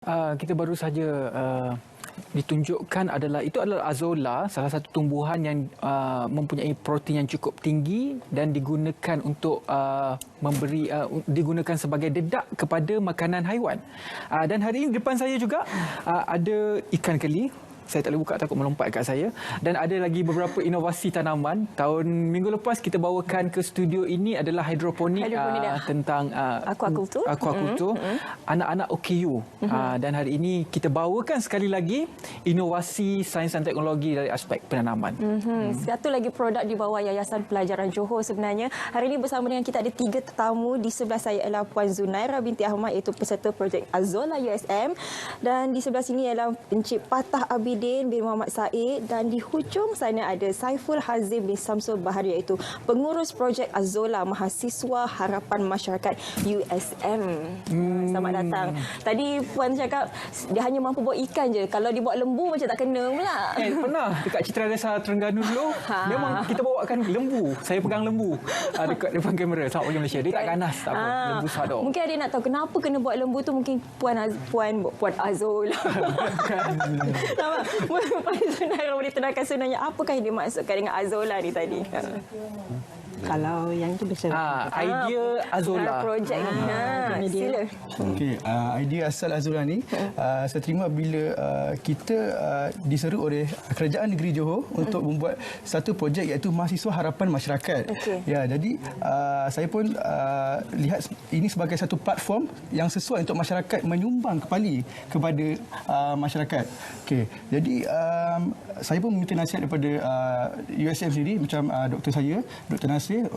Kita baru saja ditunjukkan adalah azolla, salah satu tumbuhan yang mempunyai protein yang cukup tinggi dan digunakan untuk digunakan sebagai dedak kepada makanan haiwan. Dan hari ini depan saya juga ada ikan keli. Saya tak boleh buka, takut melompat kat saya. Dan ada lagi beberapa inovasi tanaman. Minggu lepas kita bawakan ke studio ini adalah hidroponik tentang aquaculture. Anak-anak OKU. Dan hari ini kita bawakan sekali lagi inovasi sains dan teknologi dari aspek penanaman. Satu lagi produk di bawah Yayasan Pelajaran Johor sebenarnya. Hari ini bersama dengan kita ada 3 tetamu. Di sebelah saya ialah Puan Zunaira binti Ahmad, iaitu peserta projek Azolla USM. Dan di sebelah sini ialah Encik Patah Abidin bin Muhammad Said, dan di hujung sana ada Saiful Hazim bin Samsul Bahari, iaitu pengurus projek Azolla Mahasiswa Harapan Masyarakat USM. Selamat datang. Tadi Puan cakap dia hanya mampu buat ikan je. Kalau dia buat lembu macam tak kena pula. Pernah dekat Citra Desa Terengganu dulu, memang kita bawakan lembu. Saya pegang lembu dekat depan kamera. Selamat pagi Malaysia. Dia tak ganas, tak apa. Lembu sadok. Mungkin ada nak tahu kenapa kena buat lembu tu, mungkin Puan Azolla. Puan Zunaira boleh terangkan sebenarnya apakah yang dimaksudkan dengan Azolla ni tadi? Kalau yang itu bisa idea Azolla. Projek ni. Sila. Okey, idea asal Azolla ni saya terima bila kita diseru oleh Kerajaan Negeri Johor untuk membuat satu projek iaitu Mahasiswa Harapan Masyarakat. Ya, jadi saya pun lihat ini sebagai satu platform yang sesuai untuk masyarakat menyumbang kembali kepada masyarakat. Okey, jadi saya pun meminta nasihat daripada USM sendiri, macam doktor saya, Dr. Nasir,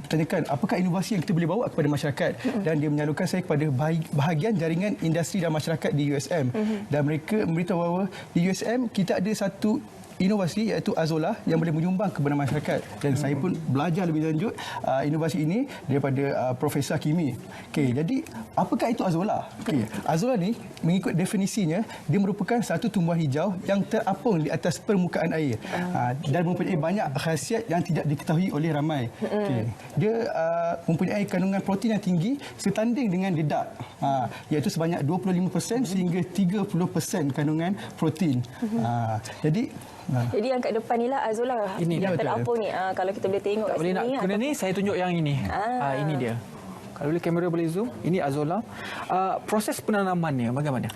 bertanyakan apakah inovasi yang kita boleh bawa kepada masyarakat, dan dia menyalurkan saya kepada bahagian jaringan industri dan masyarakat di USM. Dan mereka memberitahu bahawa di USM kita ada satu inovasi iaitu Azolla yang boleh menyumbang kepada masyarakat, dan saya pun belajar lebih lanjut inovasi ini daripada Profesor Kimi. Okey, jadi apakah itu Azolla? Okey, Azolla ni mengikut definisinya dia merupakan satu tumbuhan hijau yang terapung di atas permukaan air dan mempunyai banyak khasiat yang tidak diketahui oleh ramai. Okey, dia mempunyai kandungan protein yang tinggi setanding dengan dedak, iaitu sebanyak 25% sehingga 30% kandungan protein. Jadi yang kat depan ni lah Azolla Ini yang terapung ni. Kalau kita boleh tengok kat boleh sini. nak guna ni, saya tunjuk yang ini. Ini dia. Kalau boleh kamera boleh zoom. Ini Azolla. Proses penanamannya bagaimana?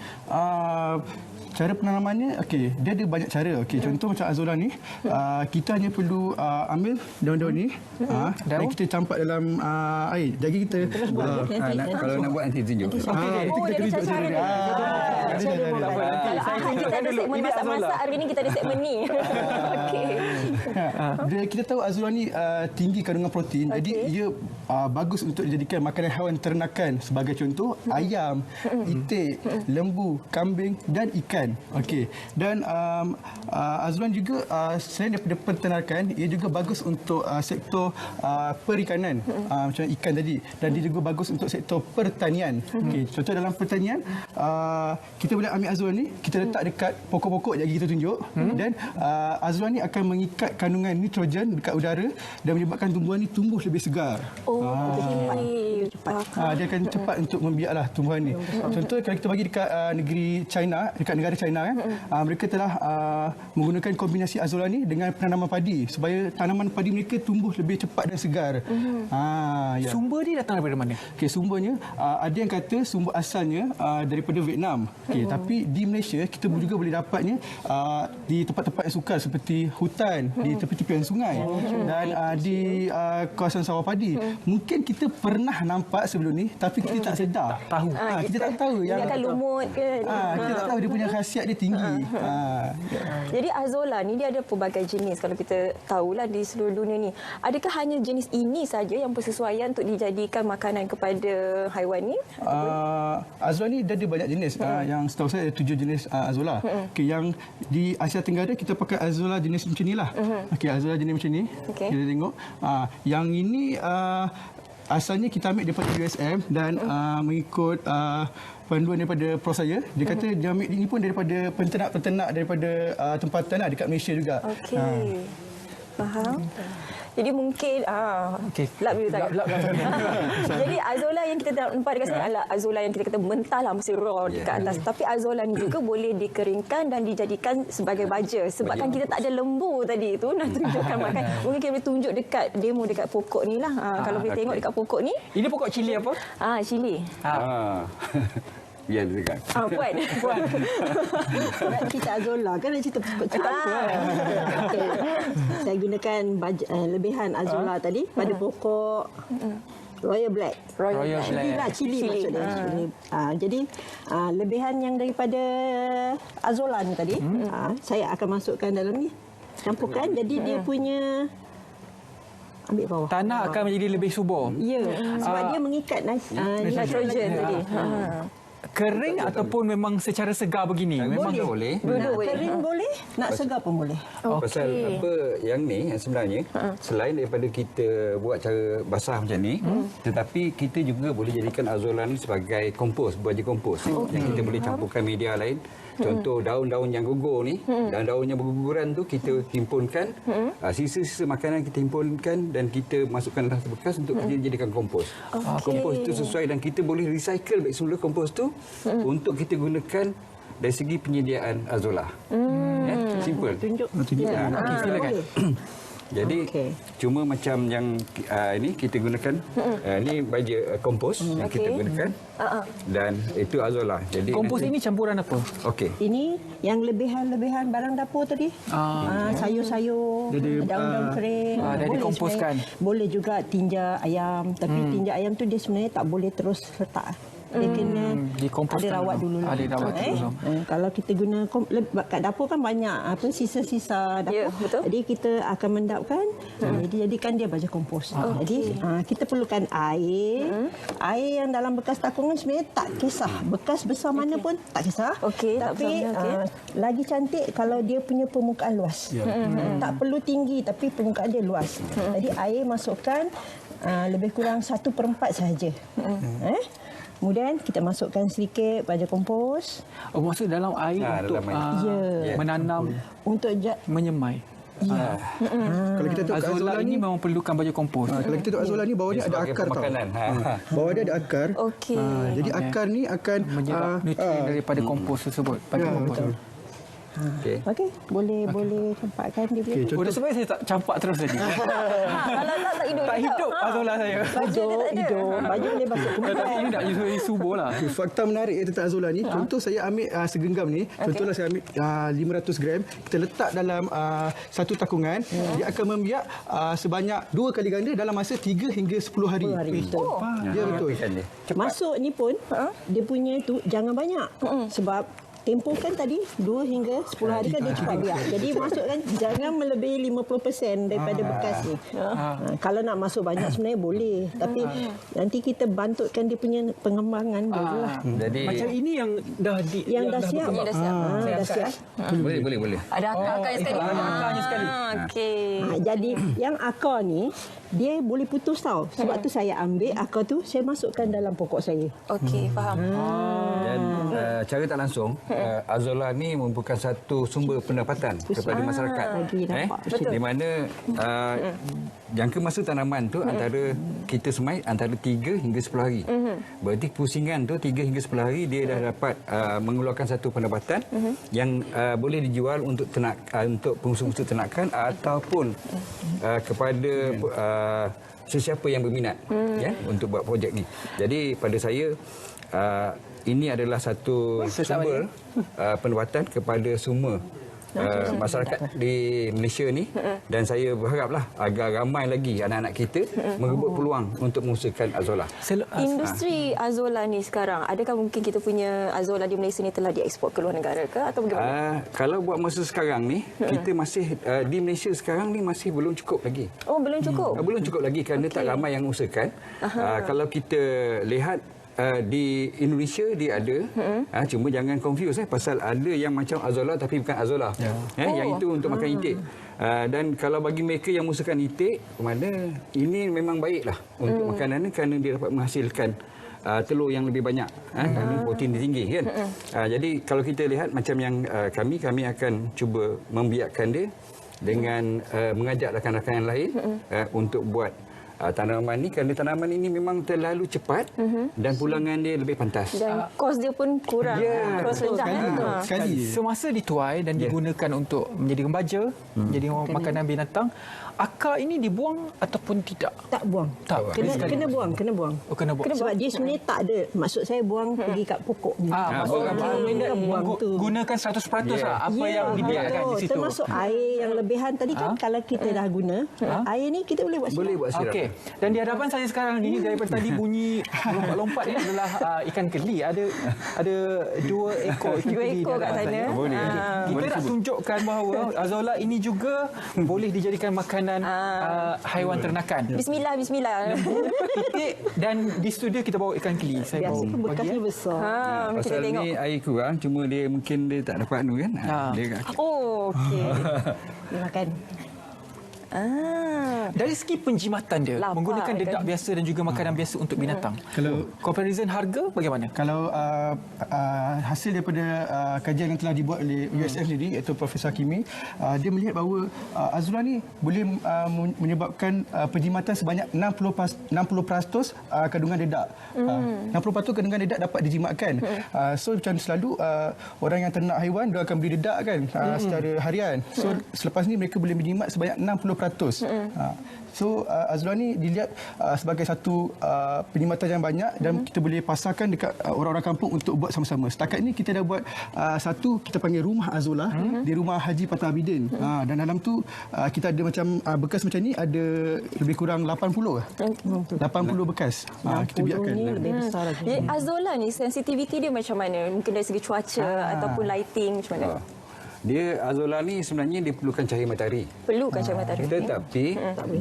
Cara penanamannya, okey, dia ada banyak cara. Okey, contoh macam Azolla ni, kita hanya perlu ambil daun-daun ni, dan kita campak dalam air. Jadi kita kalau nak buat nanti tunjuk. Dia ada cara ni. Kita ada segmen masak-masak, hari ni kita ada segmen ni. Okey. Kita tahu Azolla ni tinggi kandungan protein, jadi ia bagus untuk dijadikan makanan haiwan ternakan, sebagai contoh ayam, itik, lembu, kambing dan ikan. Okey. Dan Azolla juga selain daripada peternakan, ia juga bagus untuk sektor perikanan, macam ikan tadi, dan dia juga bagus untuk sektor pertanian. Okey, contoh dalam pertanian, kita boleh ambil Azolla ni, kita letak dekat pokok-pokok yang kita tunjuk, dan Azolla ni akan mengikat kandungan nitrogen dekat udara dan menyebabkan tumbuhan ni tumbuh lebih segar. Dia akan cepat untuk membiaklah tumbuhan ni. Contoh kalau kita bagi dekat negeri China, dekat negara China kan, mereka telah menggunakan kombinasi Azolla ni dengan penanaman padi supaya tanaman padi mereka tumbuh lebih cepat dan segar. Sumber dia datang daripada mana? Okey, sumbernya ada yang kata sumber asalnya daripada Vietnam. Okey, tapi di Malaysia kita juga boleh dapatnya di tempat-tempat yang sukar seperti hutan, di tepi-tepian sungai, dan di kawasan sawah padi. Mungkin kita pernah nampak sebelum ni, tapi kita tak sedar. Kita tak tahu yang akan lumut ke. Kita tak tahu dia punya khasiat dia tinggi. Jadi Azolla ni dia ada pelbagai jenis, kalau kita tahulah di seluruh dunia ni. Adakah hanya jenis ini saja yang bersesuaian untuk dijadikan makanan kepada haiwan ni? Azolla ni dia ada banyak jenis. Yang setahu saya ada 7 jenis Azolla. Okey, yang di Asia Tenggara kita pakai Azolla jenis macam inilah. Okey, Azolla jenis macam ni. Kita tengok. Yang ini asalnya kita ambil daripada USM, dan mengikut panduan daripada Prof saya, dia kata dia ambil ini pun daripada penternak-penternak daripada tempatan dekat Malaysia juga. Okey. Faham. Jadi mungkin lap dulu tak? Lap. Jadi azola yang kita nampak dekat sini adalah azola yang kita kata mentah lah, masih raw dekat atas. Tapi azola ni juga boleh dikeringkan dan dijadikan sebagai baja. Sebab kan kita tak ada lembu tadi tu nak tunjukkan makan. Mungkin kita boleh tunjuk dekat demo dekat pokok ni lah. Kalau boleh tengok dekat pokok ni. Ini pokok cili apa? Cili. Biar dia dekat. Puan. Nak cerita azola kan nak cerita cepat. Okey. Saya gunakan lebihan azola tadi pada pokok Royal Black. Royal Black. Cili maksudnya. Jadi lebihan yang daripada azola ni tadi, saya akan masukkan dalam ni. Campurkan. Jadi dia punya ambil bawah. Tanah akan menjadi lebih subur. Ya, sebab dia mengikat Nitrogen tadi. Kering ataupun memang secara segar begini? Memang boleh. Nak kering boleh, nak segar pun boleh. Pasal apa yang ni sebenarnya selain daripada kita buat cara basah macam ni, tetapi kita juga boleh jadikan azola ni sebagai kompos, baja kompos yang kita boleh campurkan media lain. Contoh daun-daun yang gugur ni, daun-daun yang berguguran tu kita himpunkan, sisa-sisa makanan kita himpunkan dan kita masukkan dalam bekas untuk kita jadikan kompos. Kompos itu sesuai dan kita boleh recycle balik semula kompos tu untuk kita gunakan dari segi penyediaan azola. Simple. Tunjuk. Silakan. Jadi cuma macam yang ini kita gunakan ini baja kompos yang kita gunakan dan itu azola. Jadi Kompos ini campuran apa? okey. Ini yang lebihan-lebihan barang dapur tadi. Sayur-sayur, daun-daun kering. dah boleh dikomposkan. sebenarnya. Boleh juga tinja ayam. Tapi tinja ayam tu dia sebenarnya tak boleh terus letak. Dia kena Dikomposkan ada rawat dulu. Ada rawat dulu. Kalau kita guna kat dapur kan banyak sisa-sisa dapur. Ya, betul. Jadi kita akan mendapkan. Jadi jadikan dia baja kompos. Jadi kita perlukan air. Air yang dalam bekas takungan sebenarnya tak kisah. Bekas besar mana pun tak kisah. Okey, tak Tapi besar mana, lagi cantik kalau dia punya permukaan luas. Tak perlu tinggi tapi permukaan dia luas. Jadi air masukkan lebih kurang 1/4 sahaja. Kemudian kita masukkan sedikit baja kompos. Maksud dalam air untuk dalam air. menanam, Untuk menyemai. Kalau kita tengok Azola ini memang perlukan baju kompos. kalau kita tengok azola ni bawah ni ada Sebagai akar tau. pemakanan. Bawah dia ada akar. Okey. Jadi akar ni akan Menyerap nutrien daripada kompos tersebut. Baju kompos. Okey. okey, boleh campakkan dia punya. Okey, Dah sebab saya tak campak terus tadi. Kalau tak hidup. Tak hidup Azola saya. Hidup. Baju boleh masuk ke Tapi ini tak subur lah. fakta menarik tentang azola ni, contoh saya ambil segenggam ni, contohlah saya ambil 500 gram, kita letak dalam satu takungan, dia akan membiak sebanyak 2 kali ganda dalam masa 3 hingga 10 hari. Betul. Ya betul. Masuk ni pun dia punya itu jangan banyak. Sebab tempoh kan tadi 2 hingga 10 hari kan dia cepat biak. Jadi masukkan jangan melebihi 50% daripada bekas ni. Kalau nak masuk banyak sebenarnya boleh. Tapi nanti kita bantutkan dia punya pengembangan dia lah. Jadi Macam ini yang dah Siap. Dah siap. Dah siap. boleh. Ada akar-akarnya sekali. Ada akarnya sekali. Okey. Jadi yang akar ni dia boleh putus tau. Sebab tu saya ambil akar tu saya masukkan dalam pokok saya. Okey, faham. Dan cara tak langsung azola ni merupakan satu sumber pendapatan kepada masyarakat. Lagi nampak. Betul. Di mana jangka masa tanaman tu antara kita semai antara 3 hingga 10 hari. Berarti pusingan tu 3 hingga 10 hari dia dah dapat mengeluarkan satu pendapatan yang boleh dijual untuk untuk pengusaha-pengusaha ternakan ataupun kepada sesiapa yang berminat untuk buat projek ni. Jadi pada saya ini adalah satu sumber pendapatan kepada semua masyarakat di Malaysia ni dan saya berharaplah agar ramai lagi anak-anak kita merebut peluang untuk mengusahakan azola. Industri azola ni sekarang, adakah mungkin kita punya azola di Malaysia ni telah dieksport ke luar negara ke atau bagaimana? Kalau buat masa sekarang ni kita masih di Malaysia sekarang ni masih belum cukup lagi. Oh, belum cukup. Belum cukup lagi kerana tak ramai yang usahakan. Kalau kita lihat di Indonesia dia ada, cuma jangan confuse pasal ada yang macam azola tapi bukan azola. Yang itu untuk makan itik. Dan kalau bagi mereka yang usahakan itik, mana ini memang baiklah untuk makanan ni kerana dia dapat menghasilkan telur yang lebih banyak kerana protein dia tinggi kan. Jadi kalau kita lihat macam yang kami akan cuba membiakkan dia dengan mengajak rakan-rakan yang lain untuk buat tanaman ni, kerana tanaman ini memang terlalu cepat dan pulangan dia lebih pantas. Dan kos dia pun kurang. Ya, Kos rendah. Sekali. Semasa dituai dan digunakan untuk menjadi gembaja, menjadi makanan binatang, akar ini dibuang ataupun tidak? Tak buang. Tak. Kena buang. Oh, kena buang. Sebab dia sebenarnya tak ada. Maksud saya buang pergi kat pokok ni. Maksudnya buang tu. gunakan 100% lah apa yang dibiarkan di situ. Termasuk air yang lebihan tadi kan kalau kita dah guna, air ni kita boleh buat Boleh buat sirap. Okey. Dan di hadapan saya sekarang ni daripada tadi bunyi lompat-lompat ni adalah ikan keli. Ada 2 ekor ikan Dua keli di ekor kat hadapan sana. saya. Boleh. Kita nak tunjukkan bahawa azolla ini juga boleh dijadikan makanan haiwan ternakan. Bismillah. Titik, dan di studio kita bawa ikan keli. Saya Biasa bawa pun bagi bekasnya besar. Kita Pasal tengok. ni air kurang, cuma dia mungkin dia tak dapat anu kan. Dia Oh, okey. Dia makan. Dari segi penjimatan dia, Lapar menggunakan kan? dedak biasa dan juga makanan biasa untuk binatang. Kalau- comparison harga bagaimana? Kalau hasil daripada kajian yang telah dibuat oleh USM sendiri, iaitu Profesor Hakimi, dia melihat bahawa azolla ni boleh menyebabkan penjimatan sebanyak 60% kandungan dedak. 60% kandungan dedak dapat dijimatkan. So macam selalu orang yang ternak haiwan, dia akan beli dedak kan secara harian. So selepas ni mereka boleh menjimat sebanyak 60%. So azolla ni dilihat sebagai satu penjimatan yang banyak dan kita boleh pasarkan dekat orang-orang kampung untuk buat sama-sama. Setakat ni kita dah buat satu kita panggil rumah azolla di rumah Haji Patah Abidin. Dan dalam tu kita ada macam bekas macam ni ada lebih kurang 80 bekas. Kita biarkan. Ni lebih besar lagi. Jadi azolla ni sensitiviti dia macam mana? Mungkin dari segi cuaca ataupun lighting macam mana? Dia azolla ni sebenarnya dia perlukan cahaya matahari. Perlukan cahaya matahari. Tetapi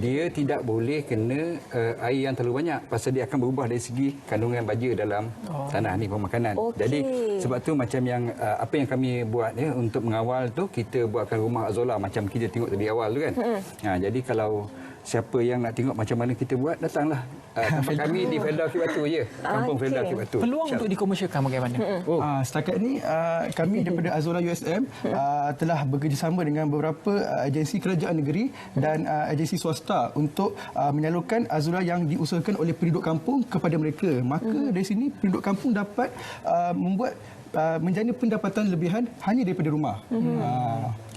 dia tidak boleh kena air yang terlalu banyak pasal dia akan berubah dari segi kandungan baja dalam tanah ni pemakanan. Okey. Jadi sebab tu macam yang apa yang kami buat ya untuk mengawal tu kita buatkan rumah azolla macam kita tengok tadi awal tu kan. Jadi kalau siapa yang nak tengok macam mana kita buat, datanglah tempat kami di Felda Bukit Batu je. Kampung Felda Bukit Batu. Peluang untuk dikomersialkan bagaimana? Setakat ni kami daripada Azolla USM telah bekerjasama dengan beberapa agensi kerajaan negeri dan agensi swasta untuk menyalurkan azolla yang diusahakan oleh penduduk kampung kepada mereka. Maka dari sini penduduk kampung dapat membuat menjana pendapatan lebihan hanya daripada rumah.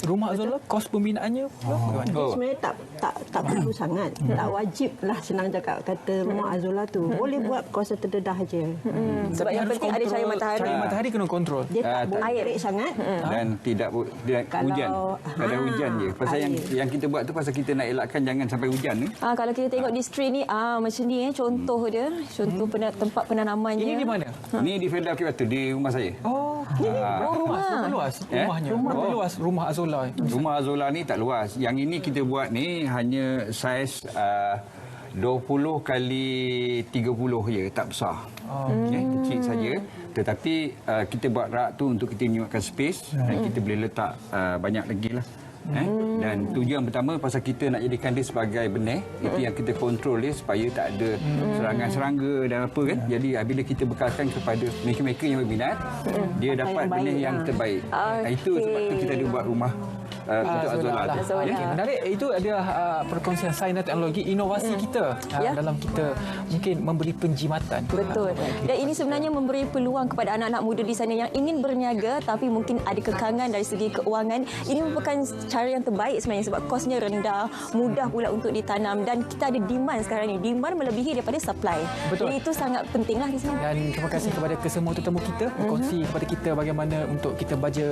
Rumah azolla, kos pembinaannya bagaimana? Sebenarnya tak perlu sangat. Tak wajib lah senang cakap kata rumah azolla tu. Boleh buat kawasan terdedah aja. Sebab yang harus penting ada cahaya kontrol- matahari. Cahaya matahari kena kontrol. Dia tak boleh air. terik sangat. Dan tidak Kalau- hujan. Kadang hujan je. Pasal air. yang kita buat tu pasal kita nak elakkan jangan sampai hujan ni. Kalau kita tengok di street ni macam ni contoh dia, contoh tempat penanamannya. Ini di mana? Ni di Felda Bukit Batu di rumah saya. Berapa luas rumahnya? Berapa luas rumah azolla? Rumah azolla ni tak luas. Yang ini kita buat ni hanya saiz 20 kali 30 je, tak besar. Kecil saja. Tetapi kita buat rak tu untuk kita menyuatkan space dan kita boleh letak banyak lagi lah. Dan tujuan pertama pasal kita nak jadikan dia sebagai benih, itu yang kita kontrol dia supaya tak ada serangan serangga dan apa kan. Jadi bila kita bekalkan kepada mereka-mereka yang berminat, dia dapat yang benih baik, yang terbaik. Itu sebab tu kita ada buat rumah untuk azolla tu. Azolla. Okey, menarik. Itu adalah perkongsian sains dan teknologi inovasi kita dalam kita mungkin memberi penjimatan. Betul. Dan ini sebenarnya memberi peluang kepada anak-anak muda di sana yang ingin berniaga tapi mungkin ada kekangan dari segi keuangan. Ini merupakan cara yang terbaik sebenarnya sebab kosnya rendah, mudah pula untuk ditanam dan kita ada demand sekarang ni. Demand melebihi daripada supply. Betul. Jadi itu sangat pentinglah di sini. Dan terima kasih kepada kesemua tetamu kita berkongsi kepada kita bagaimana untuk kita baja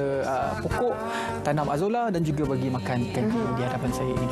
pokok, tanam azolla dan juga bagi makan ikan di hadapan saya ini.